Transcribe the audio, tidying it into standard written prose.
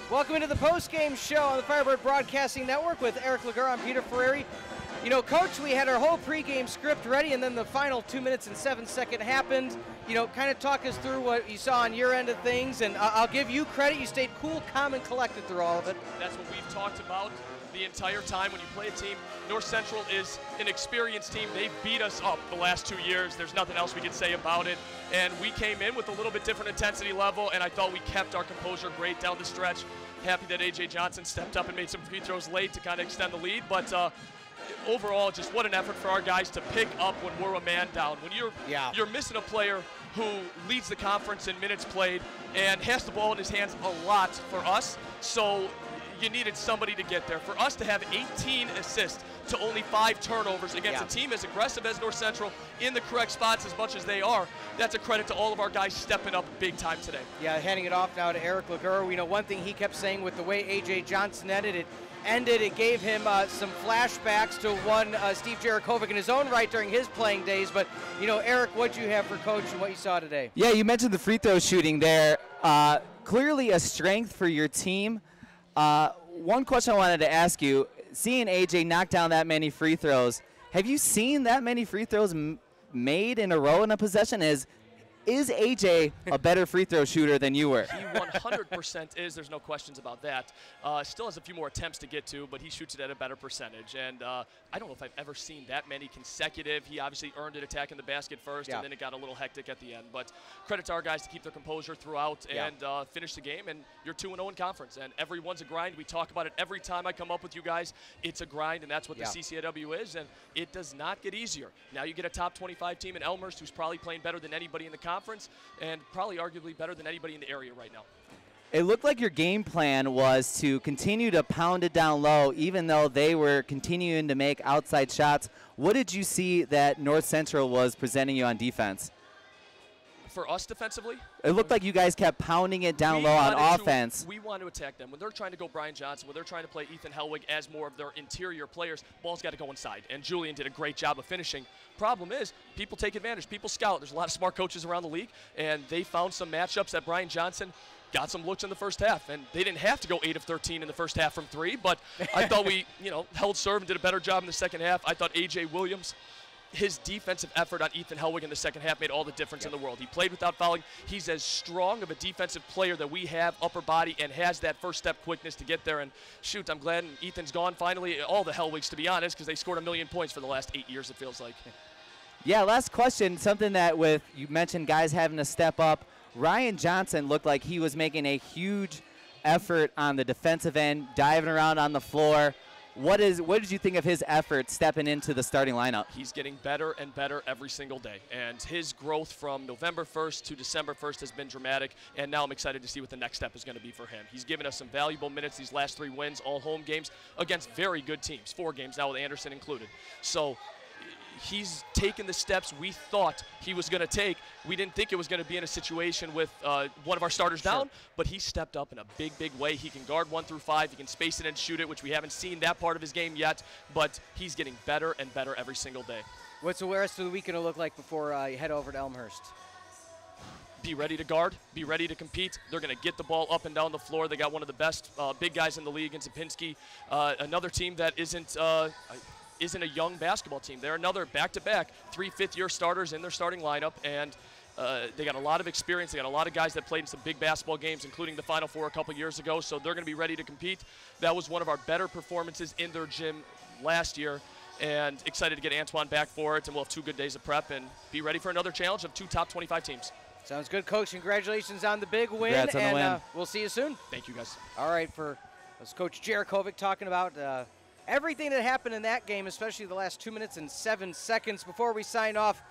Welcome into the post-game show on the Firebird Broadcasting Network with Eric Laguerre. I'm Peter Ferreri. You know, Coach, we had our whole pregame script ready, and then the final 2 minutes and 7 seconds happened. You know, kind of talk us through what you saw on your end of things, and I'll give you credit. You stayed cool, calm, and collected through all of it. That's what we've talked about the entire time. When you play a team, North Central is an experienced team. They've beat us up the last 2 years. There's nothing else we can say about it. And we came in with a little bit different intensity level, and I thought we kept our composure great down the stretch. Happy that A.J. Johnson stepped up and made some free throws late to kind of extend the lead. But overall, just what an effort for our guys to pick up when we're a man down. When you're missing a player who leads the conference in minutes played and has the ball in his hands a lot for us, so you needed somebody to get there. For us to have 18 assists to only 5 turnovers against a team as aggressive as North Central in the correct spots as much as they are, that's a credit to all of our guys stepping up big time today. Yeah, handing it off now to Eric Laguerre. We know one thing he kept saying with the way A.J. Johnson ended, it gave him some flashbacks to one Steve Djurickovic in his own right during his playing days. But, you know, Eric, what do you have for Coach and what you saw today? Yeah, you mentioned the free throw shooting there. Clearly a strength for your team. One question I wanted to ask you, seeing A.J. knock down that many free throws, have you seen that many free throws made in a row in a possession? Is A.J. a better free throw shooter than you were? He 100% is. There's no questions about that. Still has a few more attempts to get to, but he shoots it at a better percentage. And I don't know if I've ever seen that many consecutive. He obviously earned it attacking the basket first, and then it got a little hectic at the end. But credit to our guys to keep their composure throughout and finish the game. And you're 2-0 in conference, and everyone's a grind. We talk about it every time I come up with you guys. It's a grind, and that's what the CCAW is, and it does not get easier. Now you get a top 25 team in Elmhurst who's probably playing better than anybody in the conference, and probably arguably better than anybody in the area right now. It looked like your game plan was to continue to pound it down low, even though they were continuing to make outside shots. What did you see that North Central was presenting you on defense? For us defensively? It looked like you guys kept pounding it down low on offense. We want to attack them. When they're trying to go Brian Johnson, when they're trying to play Ethan Hellwig as more of their interior players, ball's got to go inside. And Julian did a great job of finishing. Problem is, people take advantage. People scout. There's a lot of smart coaches around the league, and they found some matchups that Brian Johnson got some looks in the first half. And they didn't have to go 8 of 13 in the first half from 3, but I thought we, held serve and did a better job in the second half. I thought A.J. Williams, his defensive effort on Ethan Hellwig in the second half made all the difference in the world. He played without fouling. He's as strong of a defensive player that we have, upper body, and has that first step quickness to get there. And shoot, I'm glad Ethan's gone finally. All the Hellwigs, to be honest, because they scored 1 million points for the last 8 years, it feels like. Yeah, last question, something that you mentioned guys having to step up. Ryan Johnson looked like he was making a huge effort on the defensive end, diving around on the floor. What did you think of his effort stepping into the starting lineup? He's getting better and better every single day, and his growth from November 1st to December 1st has been dramatic, and now I'm excited to see what the next step is going to be for him. He's given us some valuable minutes these last 3 wins, all home games, against very good teams, 4 games now with Anderson included. So he's taken the steps we thought he was going to take. We didn't think it was going to be in a situation with one of our starters down, but he stepped up in a big, big way. He can guard 1 through 5. He can space it and shoot it, which we haven't seen that part of his game yet, but he's getting better and better every single day. What's the rest of the week going to look like before you head over to Elmhurst? Be ready to guard, be ready to compete. They're going to get the ball up and down the floor. They got one of the best big guys in the league in Zapinski, another team that isn't a young basketball team. They're another back-to-back 3 fifth-year starters in their starting lineup, and they got a lot of experience. They got a lot of guys that played in some big basketball games, including the Final Four a couple years ago, so they're going to be ready to compete. That was one of our better performances in their gym last year, and excited to get Antoine back for it, and we'll have 2 good days of prep and be ready for another challenge of 2 top 25 teams. Sounds good, Coach. Congratulations on the big win, Congrats on the win. We'll see you soon. Thank you, guys. All right, that's Coach Djurickovic talking about everything that happened in that game, especially the last 2 minutes and 7 seconds. Before we sign off,